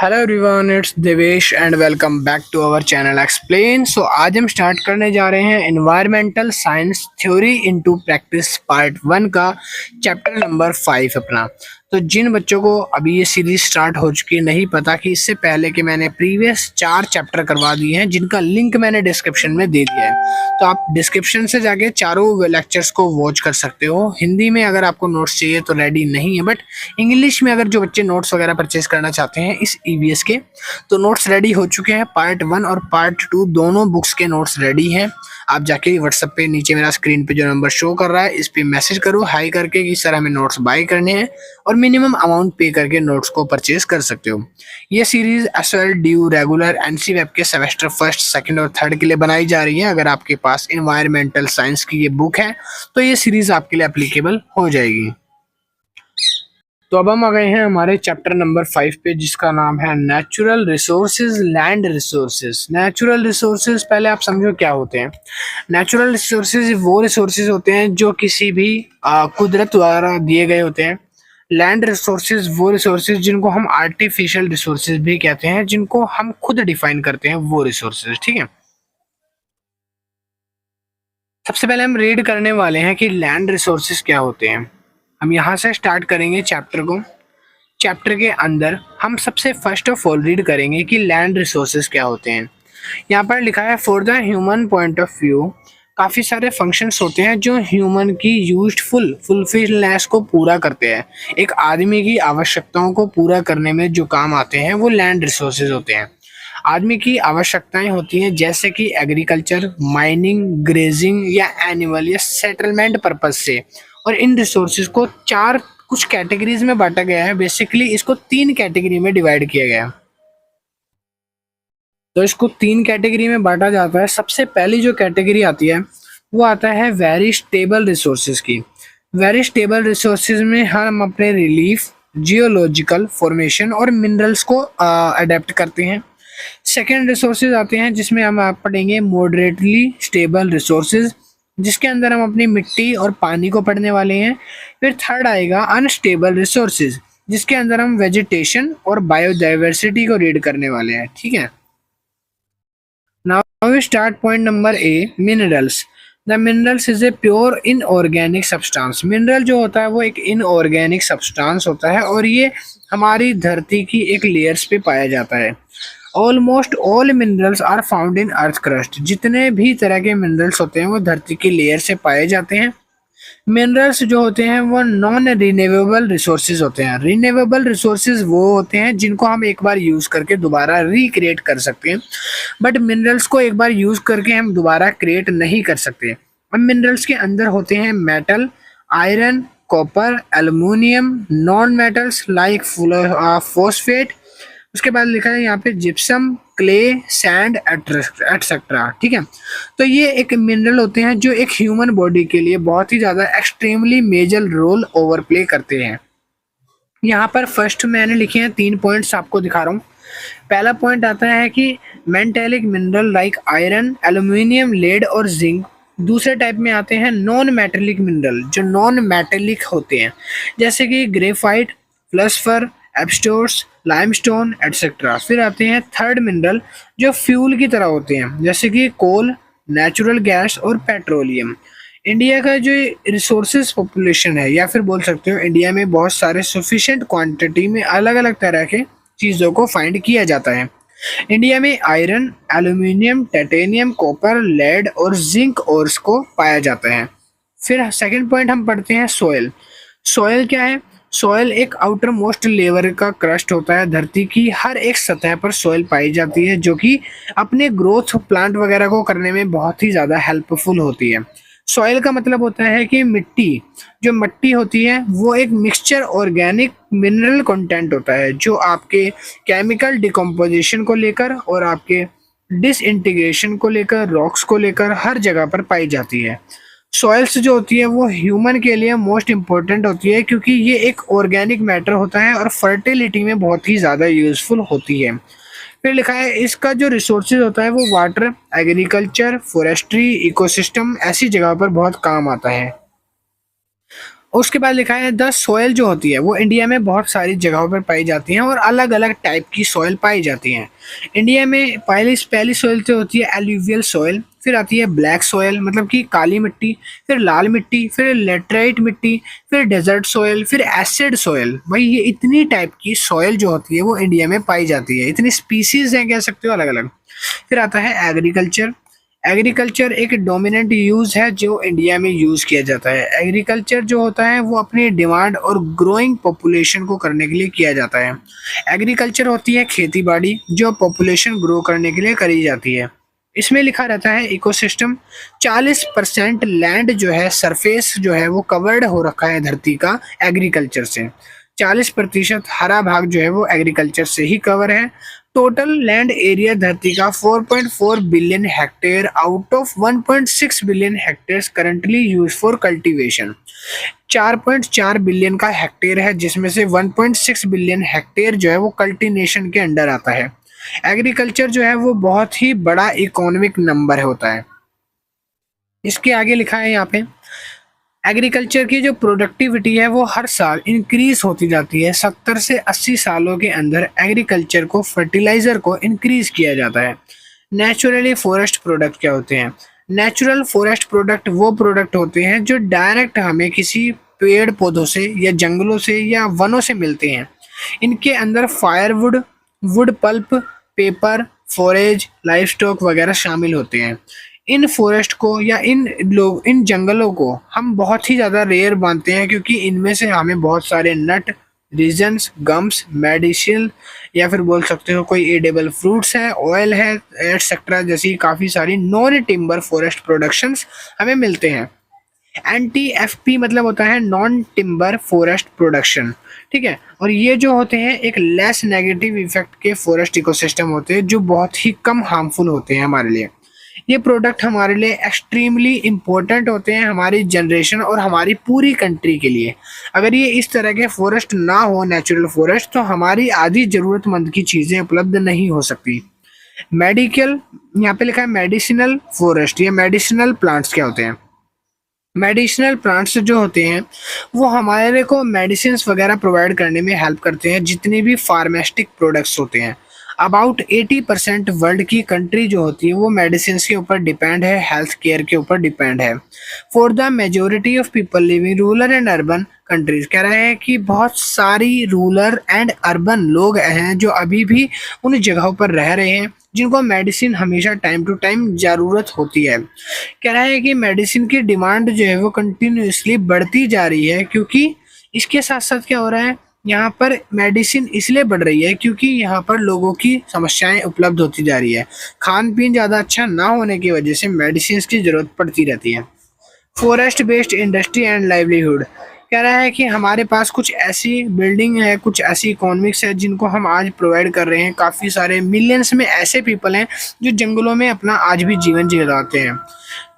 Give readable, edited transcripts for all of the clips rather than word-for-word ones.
Hello everyone, it's Devesh and welcome back to our channel explain. So आज हम start करने जा रहे हैं environmental science theory into practice part 1 का चैप्टर नंबर 5 अपना। तो जिन बच्चों को अभी ये सीरीज स्टार्ट हो चुकी है, नहीं पता कि इससे पहले कि मैंने प्रीवियस 4 चैप्टर करवा दिए हैं जिनका लिंक मैंने डिस्क्रिप्शन में दे दिया है, तो आप डिस्क्रिप्शन से जाके चारों लेक्चर्स को वॉच कर सकते हो। हिंदी में अगर आपको नोट्स चाहिए तो रेडी नहीं है, बट इंग्लिश में अगर जो बच्चे नोट्स वगैरह परचेज करना चाहते हैं इस ईवीएस के, तो नोट्स रेडी हो चुके हैं। पार्ट 1 और पार्ट 2 दोनों बुक्स के नोट्स रेडी हैं। आप जाके व्हाट्सएप पे नीचे मेरा स्क्रीन पे जो नंबर शो कर रहा है इस पे मैसेज करो हाई करके कि सर हमें नोट्स बाय करने हैं, और मिनिमम अमाउंट पे करके नोट्स को परचेज कर सकते हो। ये series SL DU regular NC web के सेमेस्टर फर्स्ट, सेकंड और थर्ड के लिए बनाई जा रही है। अगर आपके पास एनवायरमेंटल साइंस की ये बुक है तो ये सीरीज आपके लिए एप्लीकेबल हो जाएगी। तो अब हम आ गए हैं हमारे चैप्टर नंबर 5 पे, जिसका नाम है natural resources, land resources. Natural resources पहले आप समझो क्या होते हैं। नेचुरल रिसोर्सेज वो रिसोर्सेज होते हैं जो किसी भी कुदरत द्वारा दिए गए होते हैं। लैंड रिसोर्सेज वो रिसोर्सेज जिनको हम आर्टिफिशियल रिसोर्सेज भी कहते हैं, जिनको हम खुद डिफाइन करते हैं, वो रिसोर्सेज। ठीक है, सबसे पहले हम रीड करने वाले हैं कि लैंड रिसोर्सेज क्या होते हैं। हम यहाँ से स्टार्ट करेंगे चैप्टर को। चैप्टर के अंदर हम सबसे फर्स्ट ऑफ ऑल रीड करेंगे कि लैंड रिसोर्सेज क्या होते हैं। यहाँ पर लिखा है for the human point of view, काफ़ी सारे फंक्शंस होते हैं जो ह्यूमन की फुलफिलनेस को पूरा करते हैं। एक आदमी की आवश्यकताओं को पूरा करने में जो काम आते हैं वो लैंड रिसोर्सेज होते हैं। आदमी की आवश्यकताएं होती हैं जैसे कि एग्रीकल्चर, माइनिंग, ग्रेजिंग या एनिमल या सेटलमेंट पर्पज से। और इन रिसोर्सेज को 4 कुछ कैटेगरीज में बांटा गया है। बेसिकली इसको 3 कैटेगरी में डिवाइड किया गया है। तो इसको 3 कैटेगरी में बांटा जाता है। सबसे पहली जो कैटेगरी आती है वो आता है वेरी स्टेबल रिसोर्सेज की। वेरी स्टेबल रिसोर्सेज में हम अपने रिलीफ, जियोलॉजिकल फॉर्मेशन और मिनरल्स को अडेप्ट करते हैं। सेकेंड रिसोर्सेज आते हैं जिसमें हम आप पढ़ेंगे मॉडरेटली स्टेबल रिसोर्सेज, जिसके अंदर हम अपनी मिट्टी और पानी को पढ़ने वाले हैं। फिर थर्ड आएगा अनस्टेबल रिसोर्सेज, जिसके अंदर हम वेजिटेशन और बायोडाइवर्सिटी को रीड करने वाले हैं। ठीक है, now we start point number A, minerals. The minerals is a pure inorganic substance. Mineral जो होता है वो एक इनऑर्गेनिक सब्सटेंस होता है और ये हमारी धरती की एक लेयर्स पे पाया जाता है। Almost all minerals are found in earth crust. जितने भी तरह के मिनरल्स होते हैं वो धरती की लेयर से पाए जाते हैं। मिनरल्स जो होते हैं वो नॉन रिन्यूएबल रिसोर्सेज होते हैं। रिन्यूएबल रिसोर्सेज वो होते हैं जिनको हम एक बार यूज करके दोबारा रिक्रिएट कर सकते हैं, बट मिनरल्स को एक बार यूज करके हम दोबारा क्रिएट नहीं कर सकते। अब मिनरल्स के अंदर होते हैं metal, iron, copper, aluminium, non metals like phosphate. उसके बाद लिखा है यहाँ पे जिप्सम, क्ले, सैंड एटसेट्रा। ठीक है, तो ये एक मिनरल होते हैं जो एक ह्यूमन बॉडी के लिए बहुत ही ज़्यादा extremely major role over play करते हैं। यहाँ पर फर्स्ट मैंने लिखे हैं 3 पॉइंट्स आपको दिखा रहा हूँ। पहला पॉइंट आता है कि metallic mineral like iron, aluminium, lead और जिंक। दूसरे टाइप में आते हैं नॉन मेटेलिक मिनरल, जो नॉन मेटेलिक होते हैं, जैसे कि graphite, sulphur, asbestos, limestone etcetera. फिर आते हैं थर्ड मिनरल जो फ्यूल की तरह होते हैं, जैसे कि कोल, नेचुरल गैस और पेट्रोलियम। इंडिया का जो रिसोर्सेज पॉपुलेशन है, या फिर बोल सकते हो इंडिया में बहुत सारे सफिशिएंट क्वांटिटी में अलग अलग तरह के चीज़ों को फाइंड किया जाता है। इंडिया में iron, aluminium, titanium, copper, lead और जिंक ओर्स को पाया जाता है। फिर सेकंड पॉइंट हम पढ़ते हैं सॉइल। सॉइल क्या है? सॉइल एक आउटर मोस्ट लेयर का क्रस्ट होता है। धरती की हर एक सतह पर सॉइल पाई जाती है जो कि अपने ग्रोथ प्लांट वगैरह को करने में बहुत ही ज़्यादा हेल्पफुल होती है। सॉइल का मतलब होता है कि मिट्टी, जो मिट्टी होती है वो एक मिक्सचर ऑर्गेनिक मिनरल कंटेंट होता है जो आपके केमिकल डिकम्पोजिशन को लेकर और आपके डिसइंटीग्रेशन को लेकर, रॉक्स को लेकर हर जगह पर पाई जाती है। सॉइल्स जो होती है वो ह्यूमन के लिए मोस्ट इम्पोर्टेंट होती है क्योंकि ये एक ऑर्गेनिक मैटर होता है और फर्टिलिटी में बहुत ही ज़्यादा यूजफुल होती है। फिर लिखा है इसका जो रिसोर्सेज होता है वो वाटर, एग्रीकल्चर, फॉरेस्ट्री, इकोसिस्टम ऐसी जगह पर बहुत काम आता है। उसके बाद लिखा है द सोयल जो होती है वो इंडिया में बहुत सारी जगहों पर पाई जाती हैं और अलग अलग टाइप की सॉइल पाई जाती हैं। इंडिया में पहली पहली सॉइल तो होती है एल्यूवियल सॉइल, फिर आती है ब्लैक सॉइल मतलब कि काली मिट्टी, फिर लाल मिट्टी, फिर लेटराइट मिट्टी, फिर डेजर्ट सॉइल, फिर एसिड सॉइल। भाई ये इतनी टाइप की सॉइल जो होती है वो इंडिया में पाई जाती है, इतनी स्पीसीज हैं कह सकते हो अलग अलग। फिर आता है एग्रीकल्चर। एग्रीकल्चर एक डोमिनेंट यूज है जो इंडिया में यूज किया जाता है। एग्रीकल्चर जो होता है वो अपनी डिमांड और ग्रोइंग पॉपुलेशन को करने के लिए किया जाता है। एग्रीकल्चर होती है खेती बाड़ी जो पॉपुलेशन ग्रो करने के लिए करी जाती है। इसमें लिखा रहता है इकोसिस्टम। 40% लैंड जो है सरफेस जो है वो कवर्ड हो रखा है धरती का एग्रीकल्चर से। 40% हरा भाग जो है वो एग्रीकल्चर से ही कवर है। टोटल लैंड एरिया धरती का 4.4 billion hectare out of 1.6 billion hectare currently use for cultivation. 4.4 billion का हेक्टेयर है जिसमें से 1.6 बिलियन हेक्टेयर जो है वो कल्टीवेशन के अंडर आता है। एग्रीकल्चर जो है वो बहुत ही बड़ा इकोनॉमिक नंबर होता है। इसके आगे लिखा है यहाँ पे एग्रीकल्चर की जो प्रोडक्टिविटी है वो हर साल इंक्रीज होती जाती है। 70 से 80 सालों के अंदर एग्रीकल्चर को फर्टिलाइजर को इंक्रीज किया जाता है। नेचुरली फॉरेस्ट प्रोडक्ट क्या होते हैं? नेचुरल फॉरेस्ट प्रोडक्ट वो प्रोडक्ट होते हैं जो डायरेक्ट हमें किसी पेड़ पौधों से या जंगलों से या वनों से मिलते हैं। इनके अंदर firewood, wood pulp, paper, forage, live stock वगैरह शामिल होते हैं। इन फॉरेस्ट को या इन जंगलों को हम बहुत ही ज़्यादा रेयर मानते हैं क्योंकि इनमें से हमें बहुत सारे नट, रीजन्स, गम्स, मेडिसिन या फिर बोल सकते हो कोई एडेबल फ्रूट्स है, ऑयल है, एटसेट्रा जैसी काफ़ी सारी नॉन टिम्बर फॉरेस्ट प्रोडक्शंस हमें मिलते हैं। NTFP मतलब होता है नॉन टिम्बर फॉरेस्ट प्रोडक्शन, ठीक है। और ये जो होते हैं एक लेस नेगेटिव इफेक्ट के फॉरेस्ट इकोसिस्टम होते हैं जो बहुत ही कम हार्मफुल होते हैं हमारे लिए। ये प्रोडक्ट हमारे लिए एक्सट्रीमली इम्पोर्टेंट होते हैं हमारी जनरेशन और हमारी पूरी कंट्री के लिए। अगर ये इस तरह के फॉरेस्ट ना हो, नेचुरल फॉरेस्ट, तो हमारी आधी ज़रूरतमंद की चीज़ें उपलब्ध नहीं हो सकती। मेडिकल, यहाँ पे लिखा है मेडिसिनल फॉरेस्ट। ये मेडिसिनल प्लांट्स क्या होते हैं? मेडिसिनल प्लांट्स जो होते हैं वो हमारे को मेडिसिन वगैरह प्रोवाइड करने में हेल्प करते हैं। जितने भी फार्मास्टिक प्रोडक्ट्स होते हैं, अबाउट 80% वर्ल्ड की कंट्री जो होती है वो मेडिसिन के ऊपर डिपेंड है, हेल्थ केयर के ऊपर डिपेंड है। For the majority of people living rural and urban countries, कह रहे हैं कि बहुत सारी रूरल एंड अर्बन लोग हैं जो अभी भी उन जगहों पर रह रहे हैं जिनको मेडिसिन हमेशा टाइम टू टाइम ज़रूरत होती है। कह रहा है कि मेडिसिन की डिमांड जो है वो कंटिन्यूसली बढ़ती जा रही है क्योंकि इसके साथ साथ क्या हो रहा है, यहाँ पर मेडिसिन इसलिए बढ़ रही है क्योंकि यहाँ पर लोगों की समस्याएं उपलब्ध होती जा रही है। खान पीन ज़्यादा अच्छा ना होने की वजह से मेडिसिन की ज़रूरत पड़ती रहती है। Forest based industry and livelihood, कह रहा है कि हमारे पास कुछ ऐसी बिल्डिंग है, कुछ ऐसी इकोनॉमिक्स है जिनको हम आज प्रोवाइड कर रहे हैं। काफ़ी सारे मिलियंस में ऐसे पीपल हैं जो जंगलों में अपना आज भी जीवन जिलाते हैं।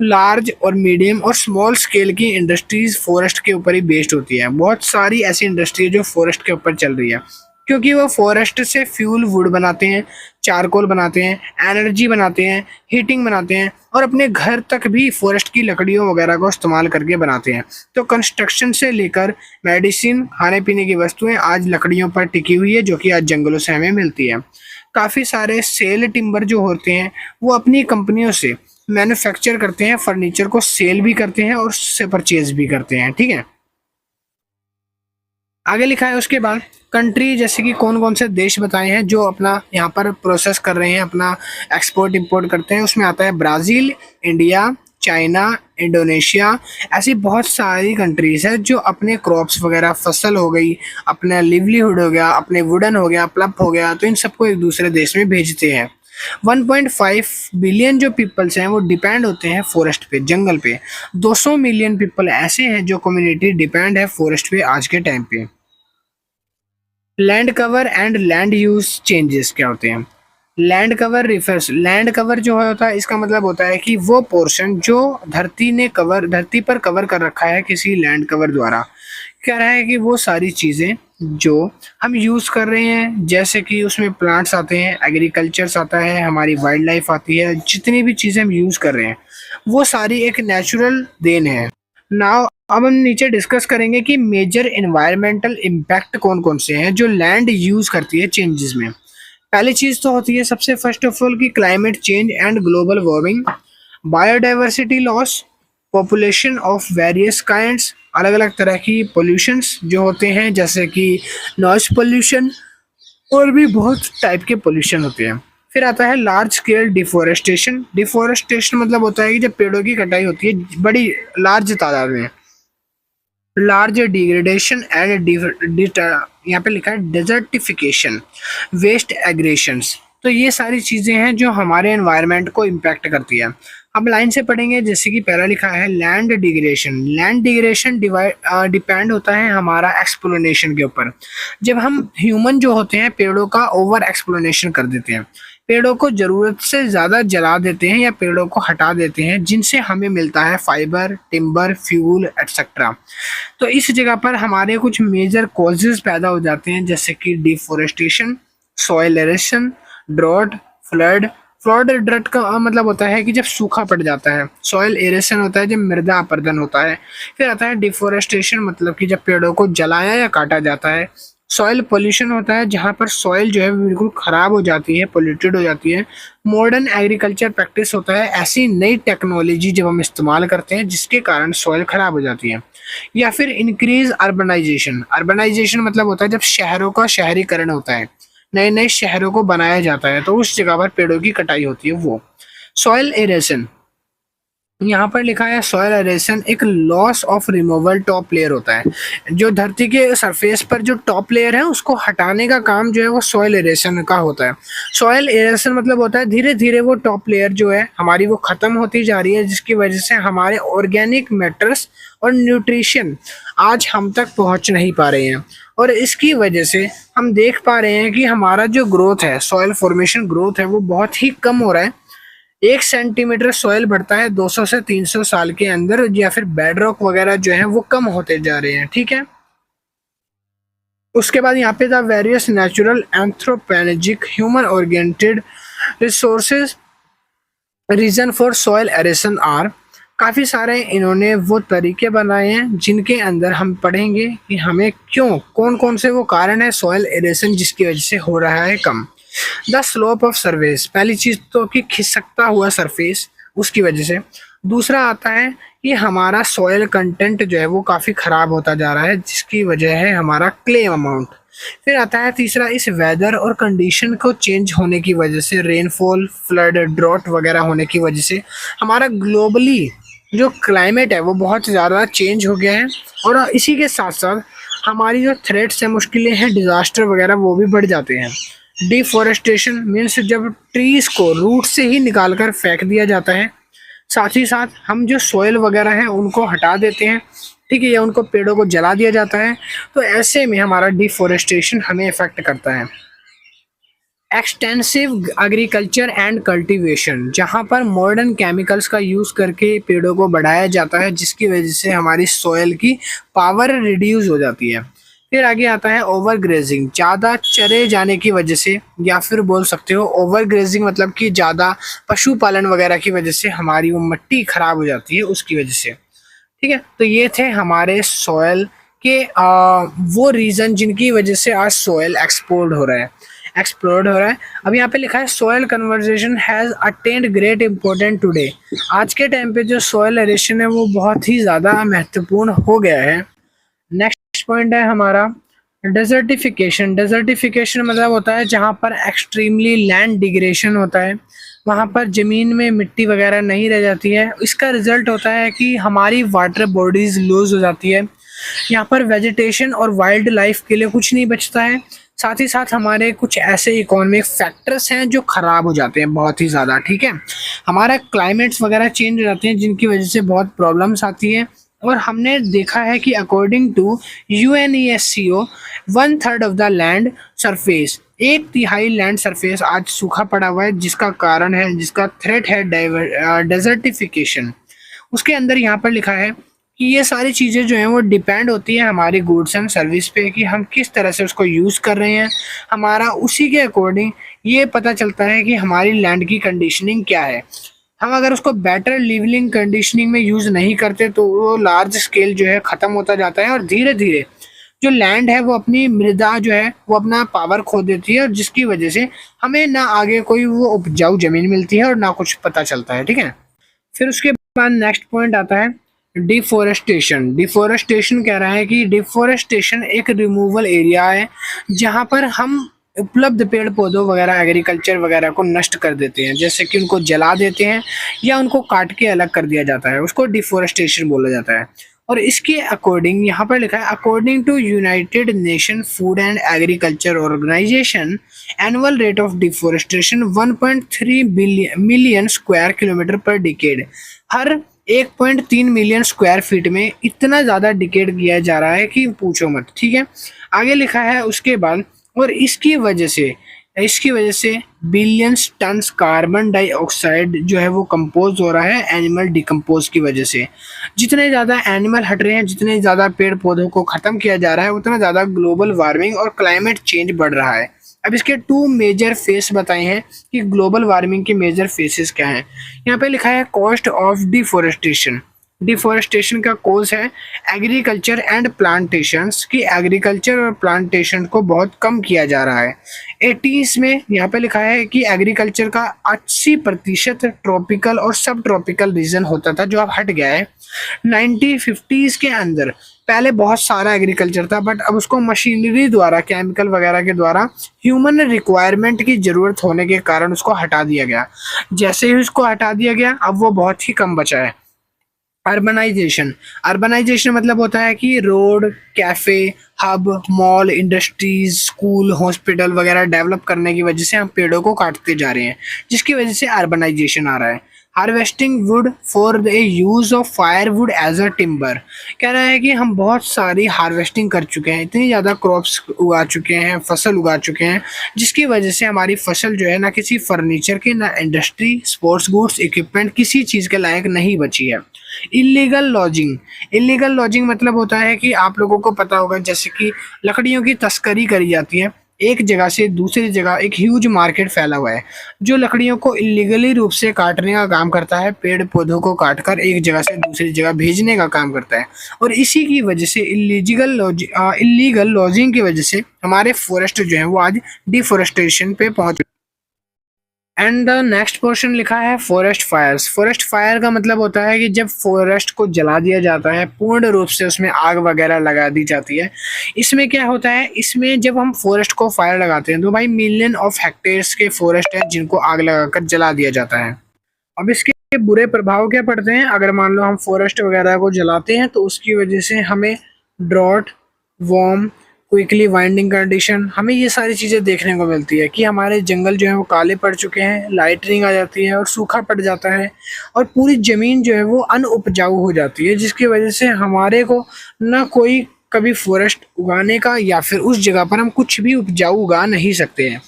लार्ज और मीडियम और स्मॉल स्केल की इंडस्ट्रीज फॉरेस्ट के ऊपर ही बेस्ड होती है। बहुत सारी ऐसी इंडस्ट्री जो फॉरेस्ट के ऊपर चल रही है क्योंकि वो फॉरेस्ट से फ्यूल वुड बनाते हैं, चारकोल बनाते हैं, एनर्जी बनाते हैं, हीटिंग बनाते हैं और अपने घर तक भी फॉरेस्ट की लकड़ियों वगैरह को इस्तेमाल करके बनाते हैं। तो कंस्ट्रक्शन से लेकर मेडिसिन, खाने पीने की वस्तुएं आज लकड़ियों पर टिकी हुई है जो कि आज जंगलों से हमें मिलती है। काफ़ी सारे सेल टिम्बर जो होते हैं वो अपनी कंपनियों से मैन्युफैक्चर करते हैं, फर्नीचर को सेल भी करते हैं और उससे परचेज भी करते हैं, ठीक है। आगे लिखा है उसके बाद कंट्री जैसे कि कौन कौन से देश बताए हैं जो अपना यहाँ पर प्रोसेस कर रहे हैं, अपना एक्सपोर्ट इंपोर्ट करते हैं। उसमें आता है ब्राज़ील, इंडिया, चाइना, इंडोनेशिया। ऐसी बहुत सारी कंट्रीज़ है जो अपने क्रॉप्स वगैरह, फसल हो गई, अपना लिवलीहुड हो गया, अपने वुडन हो गया, प्लप हो गया, तो इन सबको एक दूसरे देश में भेजते हैं। 1.5 बिलियन जो पीपल्स हैं वो डिपेंड होते हैं फॉरेस्ट पे, जंगल पे। 200 मिलियन पीपल ऐसे हैं जो कम्युनिटी डिपेंड है फॉरेस्ट पे आज के टाइम पे। Land cover and land use changes क्या होते हैं? Land cover refers, land cover जो होता है इसका मतलब होता है कि वो पोर्शन जो धरती पर कवर कर रखा है किसी लैंड कवर द्वारा। कह रहा है कि वो सारी चीज़ें जो हम यूज़ कर रहे हैं, जैसे कि उसमें प्लांट्स आते हैं, एग्रीकल्चर्स आता है, हमारी वाइल्ड लाइफ आती है, जितनी भी चीज़ें हम यूज़ कर रहे हैं वो सारी एक नेचुरल देन है। नाउ अब हम नीचे डिस्कस करेंगे कि मेजर एनवायरमेंटल इम्पैक्ट कौन कौन से हैं जो लैंड यूज करती है चेंजेस में। पहली चीज तो होती है सबसे फर्स्ट ऑफ ऑल की climate change and global warming, biodiversity loss, population of various kinds, अलग अलग तरह की पोल्यूशंस जो होते हैं जैसे कि नॉइस पोल्यूशन, और भी बहुत टाइप के पोल्यूशन होते हैं। फिर आता है लार्ज स्केल डिफोरेस्टेशन। डिफोरेस्टेशन मतलब होता है कि जब पेड़ों की कटाई होती है बड़ी लार्ज तादाद में। लार्ज डिग्रेडेशन एंड यहाँ पे लिखा है डेजर्टिफिकेशन, वेस्ट एग्रेशंस। तो ये सारी चीज़ें हैं जो हमारे एनवायरनमेंट को इम्पैक्ट करती है। अब लाइन से पढ़ेंगे, जैसे कि पहला लिखा है land degradation. Land degradation depend होता है हमारा एक्सप्लोनेशन के ऊपर। जब हम ह्यूमन जो होते हैं पेड़ों का ओवर एक्सप्लोनेशन कर देते हैं, पेड़ों को ज़रूरत से ज़्यादा जला देते हैं या पेड़ों को हटा देते हैं, जिनसे हमें मिलता है फाइबर, टिम्बर, फ्यूल एटसेट्रा। तो इस जगह पर हमारे कुछ मेजर कॉजेज पैदा हो जाते हैं जैसे कि deforestation, soil erosion, drought, flood. Flood drought का मतलब होता है कि जब सूखा पड़ जाता है। सॉइल एरेशन होता है जब मृदा अपरदन होता है। फिर आता है डिफोरेस्टेशन मतलब कि जब पेड़ों को जलाया या काटा जाता है। सॉइल पोल्यूशन होता है जहाँ पर सॉइल जो है बिल्कुल ख़राब हो जाती है, पोल्यूटेड हो जाती है। मॉडर्न एग्रीकल्चर प्रैक्टिस होता है ऐसी नई टेक्नोलॉजी जब हम इस्तेमाल करते हैं जिसके कारण सॉइल ख़राब हो जाती है। या फिर इंक्रीज अर्बनाइजेशन। अर्बनाइजेशन मतलब होता है जब शहरों का शहरीकरण होता है, नए नए शहरों को बनाया जाता है, तो उस जगह पर पेड़ों की कटाई होती है वो। सॉइल एरेशन, यहाँ पर लिखा है सॉइल एरेशन एक loss of removal top layer होता है। जो धरती के सरफेस पर जो टॉप लेयर है उसको हटाने का काम जो है वो सॉइल एरेशन का होता है। सॉइल एरेशन मतलब होता है धीरे धीरे वो टॉप लेयर जो है हमारी वो ख़त्म होती जा रही है, जिसकी वजह से हमारे ऑर्गेनिक मैटर्स और न्यूट्रिशन आज हम तक पहुँच नहीं पा रहे हैं। और इसकी वजह से हम देख पा रहे हैं कि हमारा जो ग्रोथ है, सॉइल फॉर्मेशन ग्रोथ है, वो बहुत ही कम हो रहा है। 1 सेंटीमीटर सॉइल बढ़ता है 200 से 300 साल के अंदर, या फिर बेडरॉक वगैरह जो है वो कम होते जा रहे हैं। ठीक है, उसके बाद यहाँ पे था various natural anthropogenic human oriented resources reason for soil aeration are. काफ़ी सारे इन्होंने वो तरीके बनाए हैं जिनके अंदर हम पढ़ेंगे कि हमें क्यों, कौन कौन से वो कारण है सॉइल एरेशन जिसकी वजह से हो रहा है कम। द स्लोप ऑफ सरफेस, पहली चीज़ तो कि खिसकता हुआ सरफेस, उसकी वजह से। दूसरा आता है कि हमारा सॉइल कंटेंट जो है वो काफ़ी ख़राब होता जा रहा है जिसकी वजह है हमारा क्ले अमाउंट। फिर आता है तीसरा, इस वेदर और कंडीशन को चेंज होने की वजह से, रेनफॉल, फ्लड, ड्रॉट वगैरह होने की वजह से हमारा ग्लोबली जो क्लाइमेट है वो बहुत ज़्यादा चेंज हो गया है। और इसी के साथ साथ हमारी जो थ्रेट्स हैं, मुश्किलें हैं, डिज़ास्टर वगैरह वो भी बढ़ जाते हैं। डिफॉरेस्टेशन मीन्स जब ट्रीज को रूट से ही निकाल कर फेंक दिया जाता है, साथ ही साथ हम जो सॉइल वगैरह हैं उनको हटा देते हैं, ठीक है, या उनको पेड़ों को जला दिया जाता है। तो ऐसे में हमारा डिफॉरेस्टेशन हमें इफेक्ट करता है। एक्सटेंसिव एग्रीकल्चर एंड कल्टीवेशन, जहाँ पर मॉडर्न केमिकल्स का यूज़ करके पेड़ों को बढ़ाया जाता है जिसकी वजह से हमारी सॉइल की पावर रिड्यूस हो जाती है। फिर आगे आता है ओवर ग्रेजिंग, ज़्यादा चरे जाने की वजह से, या फिर बोल सकते हो ओवर ग्रेजिंग मतलब कि ज़्यादा पशुपालन वगैरह की वजह से हमारी वो मिट्टी खराब हो जाती है उसकी वजह से। ठीक है, तो ये थे हमारे सॉइल के वो रीज़न जिनकी वजह से आज सॉइल एक्सप्लोर्ड हो रहा है। अब यहाँ पे लिखा है soil conversation has attend great important today. आज के टाइम पे जो सॉइल एरेशन है वो बहुत ही ज़्यादा महत्वपूर्ण हो गया है। नेक्स्ट पॉइंट है हमारा डेजर्टिफिकेशन। डेजर्टिफिकेशन मतलब होता है जहाँ पर एक्सट्रीमली लैंड डिग्रेडेशन होता है, वहाँ पर ज़मीन में मिट्टी वगैरह नहीं रह जाती है। इसका रिजल्ट होता है कि हमारी वाटर बॉडीज़ लूज हो जाती है, यहाँ पर वेजिटेशन और वाइल्ड लाइफ के लिए कुछ नहीं बचता है। साथ ही साथ हमारे कुछ ऐसे इकोनॉमिक फैक्टर्स हैं जो ख़राब हो जाते हैं बहुत ही ज़्यादा। ठीक है, हमारा क्लाइमेट्स वगैरह चेंज हो जाते हैं जिनकी वजह से बहुत प्रॉब्लम्स आती है। और हमने देखा है कि according to UNESCO 1/3 of the land surface, 1/3 land surface आज सूखा पड़ा हुआ है जिसका कारण है, जिसका थ्रेट है डेजर्टिफिकेशन। उसके अंदर यहाँ पर लिखा है कि ये सारी चीज़ें जो हैं वो डिपेंड होती है हमारी गुड्स एंड सर्विस पे कि हम किस तरह से उसको यूज़ कर रहे हैं। हमारा उसी के अकॉर्डिंग ये पता चलता है कि हमारी लैंड की कंडीशनिंग क्या है। हम अगर उसको बेटर लिविंग कंडीशनिंग में यूज नहीं करते तो वो लार्ज स्केल जो है खत्म होता जाता है, और धीरे धीरे जो लैंड है वो अपनी मृदा जो है वो अपना पावर खो देती है, और जिसकी वजह से हमें ना आगे कोई वो उपजाऊ जमीन मिलती है और ना कुछ पता चलता है। ठीक है, फिर उसके बाद नेक्स्ट पॉइंट आता है डिफोरेस्टेशन। डिफोरेस्टेशन कह रहा है कि डिफोरेस्टेशन एक रिमूवल एरिया है जहाँ पर हम उपलब्ध पेड़ पौधों वगैरह एग्रीकल्चर वगैरह को नष्ट कर देते हैं, जैसे कि उनको जला देते हैं या उनको काट के अलग कर दिया जाता है, उसको डिफोरेस्टेशन बोला जाता है। और इसके अकॉर्डिंग यहाँ पर लिखा है according to United Nation Food and Agriculture Organization annual rate of deforestation 1.3 million square kilometre per decade. हर 1.3 मिलियन स्क्वायर फीट में इतना ज़्यादा डिकेड किया जा रहा है कि पूछो मत। ठीक है, आगे लिखा है उसके बाद, और इसकी वजह से बिलियंस टन्स कार्बन डाइऑक्साइड जो है वो कंपोज हो रहा है एनिमल डिकम्पोज की वजह से। जितने ज़्यादा एनिमल हट रहे हैं, जितने ज़्यादा पेड़ पौधों को ख़त्म किया जा रहा है, उतना ज़्यादा ग्लोबल वार्मिंग और क्लाइमेट चेंज बढ़ रहा है। अब इसके 2 मेजर फेस बताए हैं कि ग्लोबल वार्मिंग के मेजर फेसेस क्या हैं। यहाँ पे लिखा है कॉस्ट ऑफ डिफोरेस्टेशन। डिफोरेस्टेशन का कोज है एग्रीकल्चर एंड प्लांटेशंस, की एग्रीकल्चर और प्लांटेशन को बहुत कम किया जा रहा है। 80s में यहाँ पे लिखा है कि एग्रीकल्चर का 80% ट्रॉपिकल और सब ट्रॉपिकल रीजन होता था जो अब हट गया है। 1950s के अंदर पहले बहुत सारा एग्रीकल्चर था, बट अब उसको मशीनरी द्वारा, केमिकल वगैरह के द्वारा ह्यूमन रिक्वायरमेंट की ज़रूरत होने के कारण उसको हटा दिया गया। जैसे ही उसको हटा दिया गया अब वो बहुत ही कम बचा है। अर्बनाइजेशन। अर्बनाइजेशन मतलब होता है कि road, cafe, hub, mall, industries, school, hospital वगैरह डेवलप करने की वजह से हम पेड़ों को काटते जा रहे हैं, जिसकी वजह से अर्बनाइजेशन आ रहा है। Harvesting wood for the use of firewood as a timber. कह रहा है कि हम बहुत सारी हार्वेस्टिंग कर चुके हैं, इतनी ज़्यादा क्रॉप्स उगा चुके हैं, फसल उगा चुके हैं, जिसकी वजह से हमारी फसल जो है ना किसी फर्नीचर की, ना इंडस्ट्री, स्पोर्ट्स गुड्स, इक्विपमेंट, किसी चीज़ के लायक नहीं बची है। Illegal lodging. इलीगल लॉजिंग मतलब होता है कि आप लोगों को पता होगा जैसे कि लकड़ियों की तस्करी करी जाती है, एक जगह से दूसरी जगह एक ह्यूज मार्केट फैला हुआ है जो लकड़ियों को इलीगली रूप से काटने का काम करता है, पेड़ पौधों को काटकर एक जगह से दूसरी जगह भेजने का काम करता है। और इसी की वजह से इलीगल लॉजिंग की वजह से हमारे फॉरेस्ट जो है वो आज डिफोरेस्टेशन पे पहुंच। एंड द नेक्स्ट पोर्शन लिखा है फॉरेस्ट फायर्स। फॉरेस्ट फायर का मतलब होता है कि जब फॉरेस्ट को जला दिया जाता है, पूर्ण रूप से उसमें आग वगैरह लगा दी जाती है। इसमें क्या होता है, इसमें जब हम फॉरेस्ट को फायर लगाते हैं तो भाई मिलियन ऑफ हेक्टेयर्स के फॉरेस्ट हैं जिनको आग लगाकर जला दिया जाता है। अब इसके बुरे प्रभाव क्या पड़ते हैं, अगर मान लो हम फॉरेस्ट वगैरह को जलाते हैं तो उसकी वजह से हमें drought, warm, quickly winding condition, हमें ये सारी चीज़ें देखने को मिलती है कि हमारे जंगल जो है वो काले पड़ चुके हैं, लाइटनिंग आ जाती है और सूखा पड़ जाता है, और पूरी ज़मीन जो है वो अनउपजाऊ हो जाती है, जिसकी वजह से हमारे को ना कोई कभी फॉरेस्ट उगाने का या फिर उस जगह पर हम कुछ भी उपजाऊ उगा नहीं सकते हैं।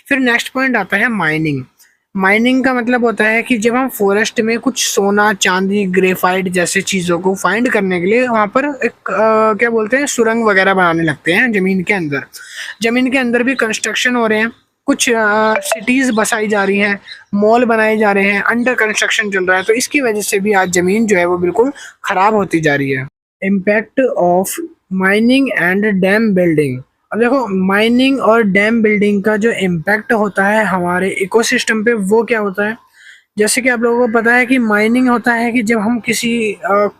फिर नेक्स्ट पॉइंट आता है माइनिंग। माइनिंग का मतलब होता है कि जब हम फॉरेस्ट में कुछ सोना, चांदी, ग्रेफाइट जैसे चीज़ों को फाइंड करने के लिए वहाँ पर एक क्या बोलते हैं, सुरंग वगैरह बनाने लगते हैं ज़मीन के अंदर। ज़मीन के अंदर भी कंस्ट्रक्शन हो रहे हैं, कुछ सिटीज़ बसाई जा रही हैं, मॉल बनाए जा रहे हैं, अंडर कंस्ट्रक्शन चल रहा है, तो इसकी वजह से भी आज ज़मीन जो है वो बिल्कुल ख़राब होती जा रही है। Impact of mining and dam building. अब देखो, माइनिंग और डैम बिल्डिंग का जो इम्पैक्ट होता है हमारे इकोसिस्टम पे वो क्या होता है, जैसे कि आप लोगों को पता है कि माइनिंग होता है कि जब हम किसी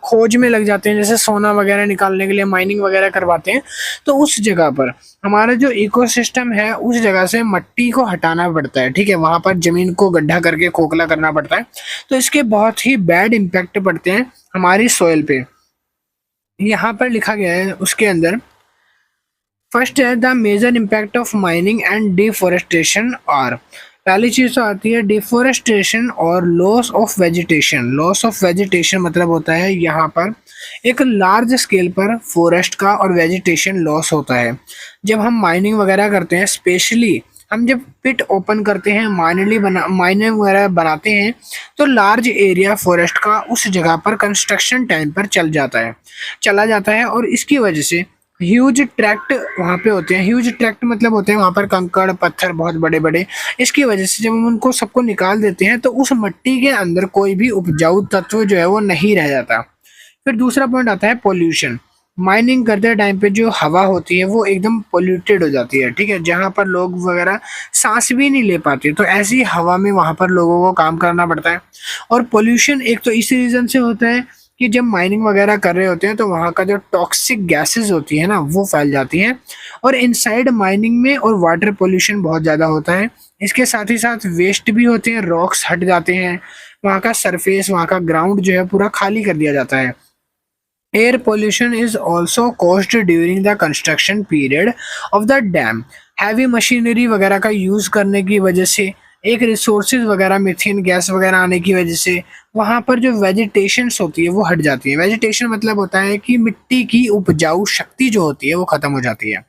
खोज में लग जाते हैं, जैसे सोना वगैरह निकालने के लिए माइनिंग वगैरह करवाते हैं, तो उस जगह पर हमारा जो इकोसिस्टम है उस जगह से मिट्टी को हटाना पड़ता है। ठीक है, वहाँ पर ज़मीन को गड्ढा करके खोखला करना पड़ता है, तो इसके बहुत ही बैड इम्पैक्ट पड़ते हैं हमारी सॉइल पे। यहाँ पर लिखा गया है उसके अंदर, फर्स्ट है the major impact of mining and deforestation. और पहली चीज़ तो आती है डिफोरेस्टेशन और loss of vegetation. Loss of vegetation मतलब होता है यहाँ पर एक लार्ज स्केल पर फॉरेस्ट का और वेजिटेशन लॉस होता है जब हम माइनिंग वगैरह करते हैं। स्पेशली हम जब पिट ओपन करते हैं, माइनिंग वगैरह बनाते हैं, तो लार्ज एरिया फॉरेस्ट का उस जगह पर कंस्ट्रक्शन टाइम पर चला जाता है, और इसकी वजह से ह्यूज ट्रैक्ट वहाँ पे होते हैं। ह्यूज ट्रैक्ट मतलब होते हैं वहाँ पर कंकड़ पत्थर बहुत बड़े बड़े। इसकी वजह से जब हम उनको सबको निकाल देते हैं तो उस मिट्टी के अंदर कोई भी उपजाऊ तत्व जो है वो नहीं रह जाता। फिर दूसरा पॉइंट आता है पोल्यूशन। माइनिंग करते टाइम पे जो हवा होती है वो एकदम पोल्यूटेड हो जाती है, ठीक है, जहाँ पर लोग वगैरह सांस भी नहीं ले पाते, तो ऐसी हवा में वहाँ पर लोगों को काम करना पड़ता है। और पोल्यूशन एक तो इस रीज़न से होता है कि जब माइनिंग वगैरह कर रहे होते हैं तो वहाँ का जो टॉक्सिक गैसेस होती है ना वो फैल जाती हैं। और इनसाइड माइनिंग में और वाटर पोल्यूशन बहुत ज़्यादा होता है। इसके साथ ही साथ वेस्ट भी होते हैं, रॉक्स हट जाते हैं, वहाँ का सरफेस, वहाँ का ग्राउंड जो है पूरा खाली कर दिया जाता है। Air pollution is also caused during the construction period of the dam. Heavy machinery वगैरह का यूज़ करने की वजह से, एक रिसोर्सेज वगैरह मीथेन गैस वगैरह आने की वजह से वहाँ पर जो वेजिटेशंस होती है वो हट जाती है। वेजिटेशन मतलब होता है कि मिट्टी की उपजाऊ शक्ति जो होती है वो खत्म हो जाती है।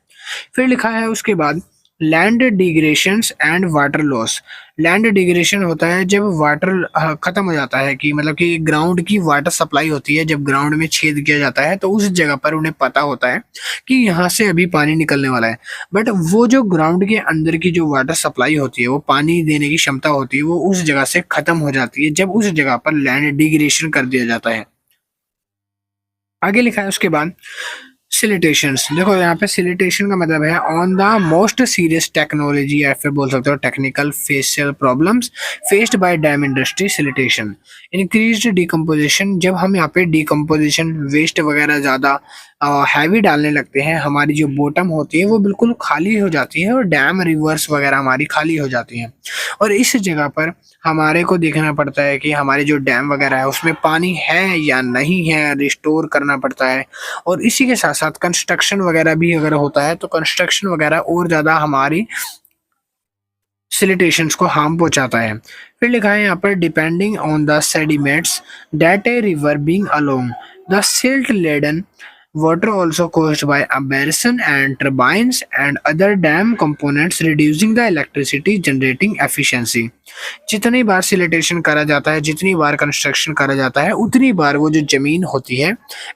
फिर लिखा है उसके बाद land degradations and water loss. Land degradation होता है जब वाटर खत्म हो जाता है, कि मतलब कि ग्राउंड की वाटर सप्लाई होती है, जब ग्राउंड में छेद किया जाता है तो उस जगह पर उन्हें पता होता है कि यहाँ से अभी पानी निकलने वाला है, बट वो जो ग्राउंड के अंदर की जो वाटर सप्लाई होती है, वो पानी देने की क्षमता होती है, वो उस जगह से खत्म हो जाती है जब उस जगह पर लैंड डिग्रेशन कर दिया जाता है। आगे लिखा है उसके बाद सिलिटेशंस। देखो यहाँ पे सिलिटेशन का मतलब है on the most serious technology या फिर बोल सकते हो technical facial problems faced by dam industry. Siltation increased decomposition. जब हम यहाँ पे डिकम्पोजिशन वेस्ट वगैरह ज़्यादा हैवी डालने लगते हैं, हमारी जो बॉटम होती है वो बिल्कुल खाली हो जाती है और डैम रिवर्स वगैरह हमारी खाली हो जाती हैं। और इस जगह पर हमारे को देखना पड़ता है कि हमारे जो डैम वगैरह है उसमें पानी है या नहीं है, रिस्टोर करना पड़ता है। और इसी के साथ साथ कंस्ट्रक्शन वगैरह भी अगर होता है तो कंस्ट्रक्शन वगैरह और ज़्यादा हमारी सिलिटेशंस को हार्म पहुंचाता है। फिर लिखा है यहाँ पर depending on the sediments that a river being along the silt laden water also caused by abrasion and turbines and other dam components reducing the electricity generating efficiency। जितनी बार सिलिटेशन करा जाता है, जितनी बार कंस्ट्रक्शन करा जाता है, उतनी बार वो जो जमीन होती है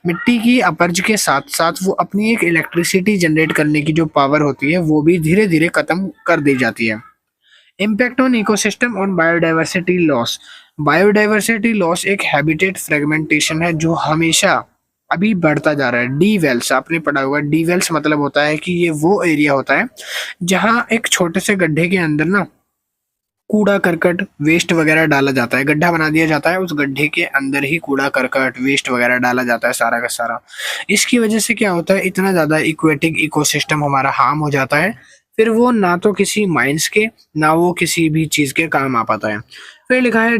मिट्टी की अपरज के साथ साथ वो अपनी एक इलेक्ट्रिसिटी जनरेट करने की जो पावर होती है वो भी धीरे धीरे खत्म कर दी जाती है। इम्पैक्ट ऑन इकोसिस्टम और बायोडाइवर्सिटी लॉस। बायोडाइवर्सिटी लॉस एक हैबिटेट फ्रेगमेंटेशन है जो हमेशा अभी बढ़ता जा रहा है। डी वेल्स आपने पढ़ा होगा। डी वेल्स मतलब होता है कि ये वो एरिया होता है जहाँ एक छोटे से गड्ढे के अंदर ना कूड़ा करकट वेस्ट वगैरह डाला जाता है, गड्ढा बना दिया जाता है, उस गड्ढे के अंदर ही कूड़ा करकट वेस्ट वगैरह डाला जाता है सारा का सारा। इसकी वजह से क्या होता है, इतना ज़्यादा इक्वेटिक इकोसिस्टम हमारा हार्म हो जाता है। फिर वो ना तो किसी माइंस के ना वो किसी भी चीज़ के काम आ पाता है। फिर लिखा है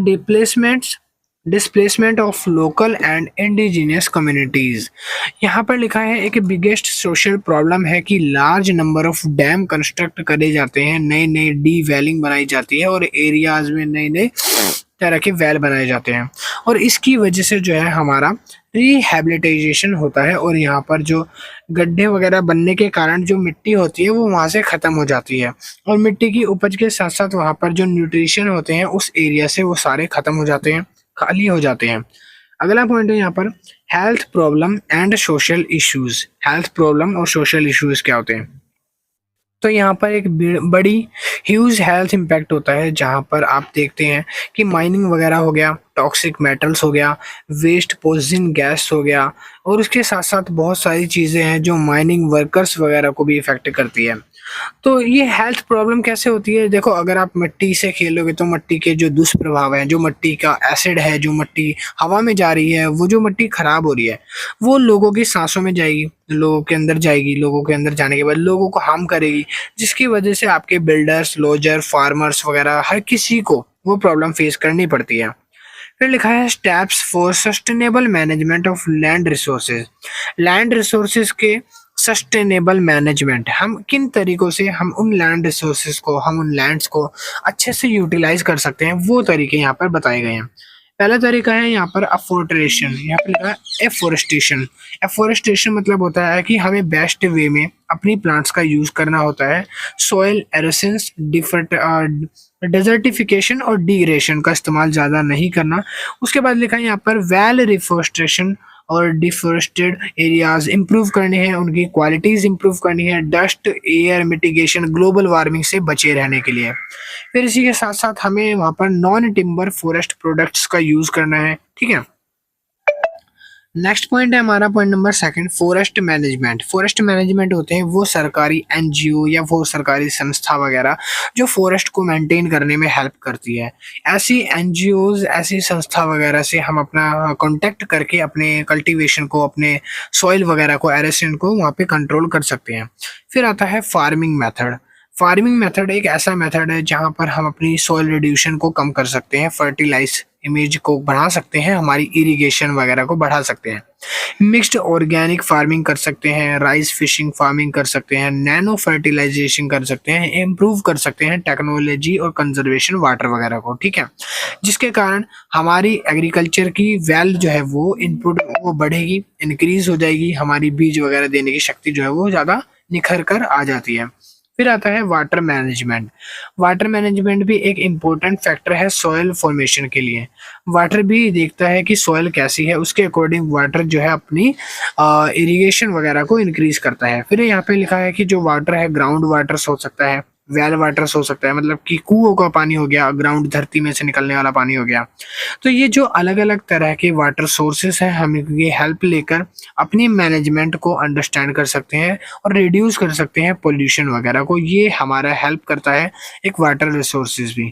displacement of local and indigenous communities. यहाँ पर लिखा है एक बिगेस्ट सोशल प्रॉब्लम है कि large number of dam construct करे जाते हैं, नए नए डी वेलिंग बनाई जाती है और एरियाज में नए नए तरह के वेल बनाए जाते हैं। और इसकी वजह से जो है हमारा रिहैबिलिटाइजेशन होता है और यहाँ पर जो गड्ढे वगैरह बनने के कारण जो मिट्टी होती है वो वहाँ से ख़त्म हो जाती है और मिट्टी की उपज के साथ साथ वहाँ पर जो न्यूट्रिशन होते हैं उस एरिया से वो सारे ख़त्म हो जाते हैं, खाली हो जाते हैं। अगला पॉइंट है यहाँ पर health problem and social issues. Health problem और सोशल इश्यूज क्या होते हैं, तो यहाँ पर एक बड़ी ह्यूज हेल्थ इम्पैक्ट होता है जहाँ पर आप देखते हैं कि माइनिंग वगैरह हो गया, टॉक्सिक मेटल्स हो गया, वेस्ट पॉइजन गैस हो गया और उसके साथ साथ बहुत सारी चीज़ें हैं जो माइनिंग वर्कर्स वगैरह को भी इफेक्ट करती है। तो ये हेल्थ प्रॉब्लम कैसे होती है, देखो अगर आप मिट्टी से खेलोगे तो मिट्टी के जो दुष्प्रभाव हैं, जो मिट्टी का एसिड है, जो मिट्टी हवा में जा रही है, वो जो मिट्टी खराब हो रही है वो लोगों की सांसों में जाएगी, लोगों के अंदर जाएगी, लोगों के अंदर जाने के बाद लोगों को हार्म करेगी, जिसकी वजह से आपके बिल्डर्स, लोजर, फार्मर्स वगैरह हर किसी को वो प्रॉब्लम फेस करनी पड़ती है। फिर लिखा है steps for sustainable management of land resources. Land resources के सस्टेनेबल मैनेजमेंट, हम किन तरीकों से हम उन लैंड रिसोर्सेज को, हम उन लैंड्स को अच्छे से यूटिलाइज कर सकते हैं, वो तरीके यहाँ पर बताए गए हैं। पहला तरीका है यहाँ पर अफोर्टरेशन। यहाँ पर लिखा है एफोरेस्टेशन। एफोरेस्टेशन मतलब होता है कि हमें बेस्ट वे में अपनी प्लांट्स का यूज करना होता है। सॉइल एरोशंस, डेजर्टिफिकेशन और डिग्रेडेशन का इस्तेमाल ज़्यादा नहीं करना। उसके बाद लिखा है यहाँ पर वेल रिफोरेस्टेशन और डिफॉरेस्टेड एरियाज इंप्रूव करने हैं, उनकी क्वालिटीज़ इंप्रूव करनी है, dust air mitigation, global warming से बचे रहने के लिए। फिर इसी के साथ साथ हमें वहाँ पर नॉन टिम्बर फॉरेस्ट प्रोडक्ट्स का यूज़ करना है, ठीक है। नेक्स्ट पॉइंट है हमारा point number second, forest management. Forest management होते हैं वो सरकारी एनजीओ या वो सरकारी संस्था वगैरह जो फॉरेस्ट को मेंटेन करने में हेल्प करती है। ऐसी एनजीओज, ऐसी संस्था वगैरह से हम अपना कांटेक्ट करके अपने कल्टीवेशन को, अपने सॉइल वगैरह को, एरेशन को वहाँ पे कंट्रोल कर सकते हैं। फिर आता है फार्मिंग मेथड। फार्मिंग मेथड एक ऐसा मेथड है जहाँ पर हम अपनी सॉइल रिड्यूशन को कम कर सकते हैं, फर्टिलाइज इमेज को बढ़ा सकते हैं, हमारी इरिगेशन वगैरह को बढ़ा सकते हैं। मिक्स्ड ऑर्गेनिक फार्मिंग कर सकते हैं, राइस फिशिंग फार्मिंग कर सकते हैं, नैनो फर्टिलाइजेशन कर सकते हैं, इम्प्रूव कर सकते हैं टेक्नोलॉजी और कंजर्वेशन वाटर वगैरह को, ठीक है। जिसके कारण हमारी एग्रीकल्चर की वैल्यू जो है वो इनपुट वो बढ़ेगी, इंक्रीज हो जाएगी, हमारी बीज वगैरह देने की शक्ति जो है वो ज़्यादा निखर कर आ जाती है। फिर आता है वाटर मैनेजमेंट। वाटर मैनेजमेंट भी एक इम्पोर्टेंट फैक्टर है सॉइल फॉर्मेशन के लिए। वाटर भी देखता है कि सॉइल कैसी है, उसके अकॉर्डिंग वाटर जो है अपनी इरिगेशन वगैरह को इंक्रीज करता है। फिर यहाँ पे लिखा है कि जो वाटर है ग्राउंड वाटर हो सकता है, वेल वाटर हो सकता है, मतलब कि कुओं का पानी हो गया, ग्राउंड धरती में से निकलने वाला पानी हो गया। तो ये जो अलग अलग तरह के वाटर सोर्सेस हैं, हम ये हेल्प लेकर अपनी मैनेजमेंट को अंडरस्टैंड कर सकते हैं और रिड्यूस कर सकते हैं पोल्यूशन वगैरह को। ये हमारा हेल्प करता है एक वाटर रिसोर्सेज भी।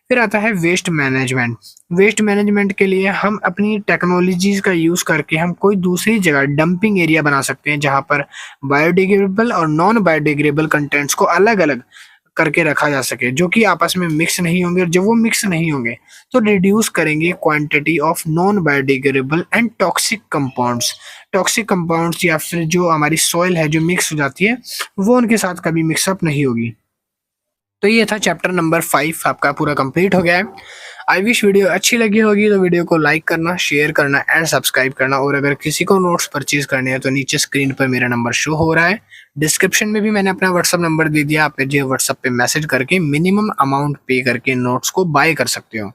फिर आता है वेस्ट मैनेजमेंट। वेस्ट मैनेजमेंट के लिए हम अपनी टेक्नोलॉजीज का यूज़ करके हम कोई दूसरी जगह डंपिंग एरिया बना सकते हैं जहाँ पर बायोडिग्रेडेबल और नॉन बायोडिग्रेडेबल कंटेंट्स को अलग अलग करके रखा जा सके, जो कि आपस में मिक्स नहीं होंगे। और जब वो मिक्स नहीं होंगे तो रिड्यूस करेंगे quantity of non biodegradable and toxic compounds. Toxic compounds या फिर जो हमारी सॉइल है जो मिक्स हो जाती है वो उनके साथ कभी मिक्सअप नहीं होगी। तो ये था चैप्टर नंबर 5 आपका पूरा कंप्लीट हो गया है। आई विश वीडियो अच्छी लगी होगी तो वीडियो को लाइक करना, शेयर करना एंड सब्सक्राइब करना। और अगर किसी को नोट्स परचेज करने हैं तो नीचे स्क्रीन पर मेरा नंबर शो हो रहा है, डिस्क्रिप्शन में भी मैंने अपना व्हाट्सअप नंबर दे दिया। आप मुझे व्हाट्सअप पे मैसेज करके मिनिमम अमाउंट पे करके नोट्स को बाय कर सकते हो।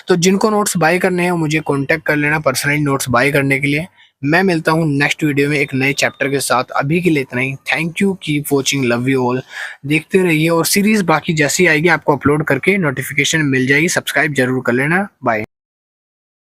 तो जिनको नोट्स बाय करने हैं मुझे कॉन्टैक्ट कर लेना पर्सनली नोट्स बाय करने के लिए। मैं मिलता हूँ नेक्स्ट वीडियो में एक नए चैप्टर के साथ। अभी के लिए इतना ही। Thank you, keep watching, love you all. देखते रहिए और सीरीज बाकी जैसी आएगी आपको अपलोड करके नोटिफिकेशन मिल जाएगी। सब्सक्राइब जरूर कर लेना। बाय।